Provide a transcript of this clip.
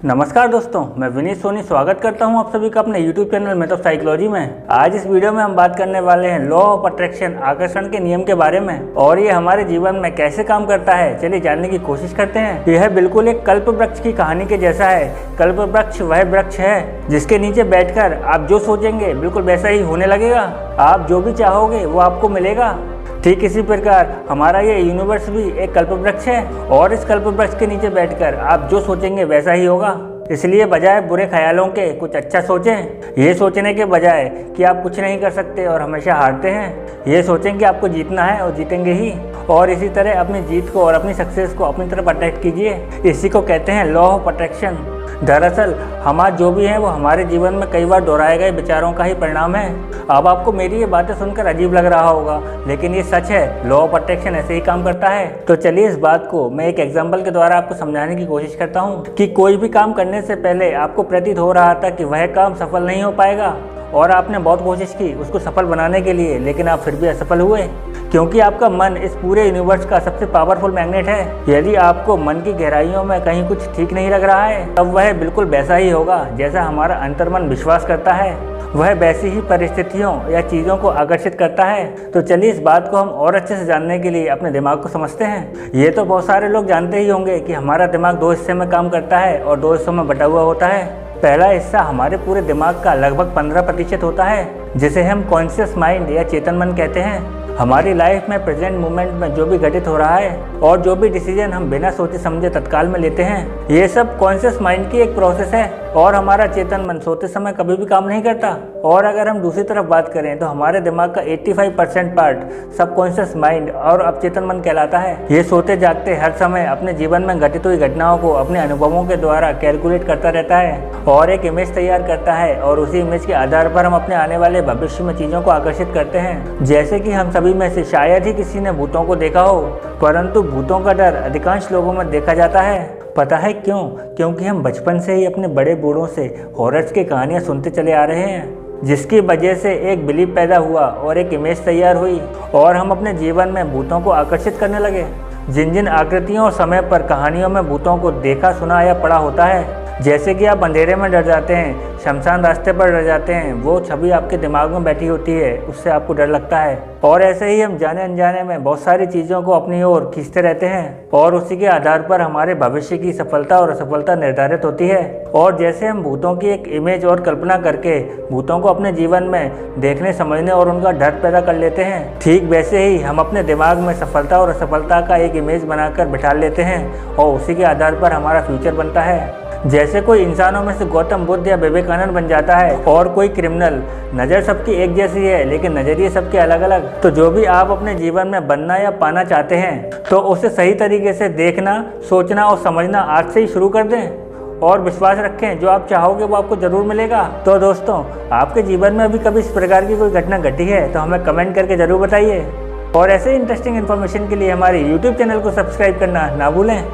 नमस्कार दोस्तों, मैं विनीत सोनी स्वागत करता हूं आप सभी का अपने YouTube channel math of psychology में। आज इस वीडियो में हम बात करने वाले हैं लॉ ऑफ अट्रैक्शन, आकर्षण के नियम के बारे में और ये हमारे जीवन में कैसे काम करता है। चलिए जानने की कोशिश करते हैं। यह बिल्कुल एक कल्प वृक्ष की कहानी के जैसा है। कल्प वृक्ष वह वृक्ष है जिसके नीचे बैठकर आप जो सोचेंगे बिल्कुल वैसा ही होने लगेगा। आप जो भी चाहोगे वो आपको मिलेगा। ठीक इसी प्रकार हमारा ये यूनिवर्स भी एक कल्प वृक्ष है और इस कल्प वृक्ष के नीचे बैठकर आप जो सोचेंगे वैसा ही होगा। इसलिए बजाय बुरे ख्यालों के कुछ अच्छा सोचें। ये सोचने के बजाय कि आप कुछ नहीं कर सकते और हमेशा हारते हैं, ये सोचें कि आपको जीतना है और जीतेंगे ही। और इसी तरह अपनी जीत को और अपनी सक्सेस को अपनी तरफ अट्रैक्ट कीजिए। इसी को कहते हैं लॉ ऑफ अट्रैक्शन। दरअसल हम आज जो भी हैं वो हमारे जीवन में कई बार दोहराए गए विचारों का ही परिणाम है। अब आपको मेरी ये बातें सुनकर अजीब लग रहा होगा, लेकिन ये सच है। लॉ ऑफ अट्रैक्शन ऐसे ही काम करता है। तो चलिए इस बात को मैं एक एग्जांपल के द्वारा आपको समझाने की कोशिश करता हूँ कि कोई भी काम करने से पहले आपको प्रतीत हो रहा था कि वह काम सफल नहीं हो पाएगा और आपने बहुत कोशिश की उसको सफल बनाने के लिए, लेकिन आप फिर भी असफल हुए क्योंकि आपका मन इस पूरे यूनिवर्स का सबसे पावरफुल मैग्नेट है। यदि आपको मन की गहराइयों में कहीं कुछ ठीक नहीं लग रहा है तब वह बिल्कुल वैसा ही होगा जैसा हमारा अंतर्मन विश्वास करता है। वह वैसी ही परिस्थितियों या चीज़ों को आकर्षित करता है। तो चलिए इस बात को हम और अच्छे से जानने के लिए अपने दिमाग को समझते हैं। ये तो बहुत सारे लोग जानते ही होंगे कि हमारा दिमाग दो हिस्से में काम करता है और दो हिस्सों में बटा हुआ होता है। पहला हिस्सा हमारे पूरे दिमाग का लगभग 15% होता है जिसे हम कॉन्शियस माइंड या चेतन मन कहते हैं। हमारी लाइफ में प्रेजेंट मोमेंट में जो भी घटित हो रहा है और जो भी डिसीजन हम बिना सोचे समझे तत्काल में लेते हैं, ये सब कॉन्शियस माइंड की एक प्रोसेस है। और हमारा चेतन मन सोते समय कभी भी काम नहीं करता। और अगर हम दूसरी तरफ बात करें तो हमारे दिमाग का 85% पार्ट सबकॉन्शियस माइंड और अवचेतन मन कहलाता है। ये सोते जागते हर समय अपने जीवन में घटित हुई घटनाओं को अपने अनुभवों के द्वारा कैलकुलेट करता रहता है और एक इमेज तैयार करता है और उसी इमेज के आधार पर हम अपने आने वाले भविष्य में चीज़ों को आकर्षित करते हैं। जैसे कि हम सभी में से शायद ही किसी ने भूतों को देखा हो, परंतु भूतों का डर अधिकांश लोगों में देखा जाता है। पता है क्यों? क्योंकि हम बचपन से ही अपने बड़े बूढ़ों से हॉरर्स की कहानियाँ सुनते चले आ रहे हैं, जिसकी वजह से एक बिलीव पैदा हुआ और एक इमेज तैयार हुई और हम अपने जीवन में भूतों को आकर्षित करने लगे। जिन जिन आकृतियों और समय पर कहानियों में भूतों को देखा, सुना या पढ़ा होता है, जैसे कि आप अंधेरे में डर जाते हैं, शमशान रास्ते पर डर जाते हैं, वो छवि आपके दिमाग में बैठी होती है, उससे आपको डर लगता है। और ऐसे ही हम जाने अनजाने में बहुत सारी चीज़ों को अपनी ओर खींचते रहते हैं और उसी के आधार पर हमारे भविष्य की सफलता और असफलता निर्धारित होती है। और जैसे हम भूतों की एक इमेज और कल्पना करके भूतों को अपने जीवन में देखने, समझने और उनका डर पैदा कर लेते हैं, ठीक वैसे ही हम अपने दिमाग में सफलता और असफलता का एक इमेज बनाकर बिठा लेते हैं और उसी के आधार पर हमारा फ्यूचर बनता है। जैसे कोई इंसानों में से गौतम बुद्ध या विवेकानंद बन जाता है और कोई क्रिमिनल। नज़र सबकी एक जैसी है लेकिन नज़रिए सबके अलग अलग। तो जो भी आप अपने जीवन में बनना या पाना चाहते हैं तो उसे सही तरीके से देखना, सोचना और समझना आज से ही शुरू कर दें और विश्वास रखें, जो आप चाहोगे वो आपको ज़रूर मिलेगा। तो दोस्तों, आपके जीवन में अभी कभी इस प्रकार की कोई घटना घटी है तो हमें कमेंट करके ज़रूर बताइए और ऐसे इंटरेस्टिंग इन्फॉर्मेशन के लिए हमारे YouTube चैनल को सब्सक्राइब करना ना भूलें।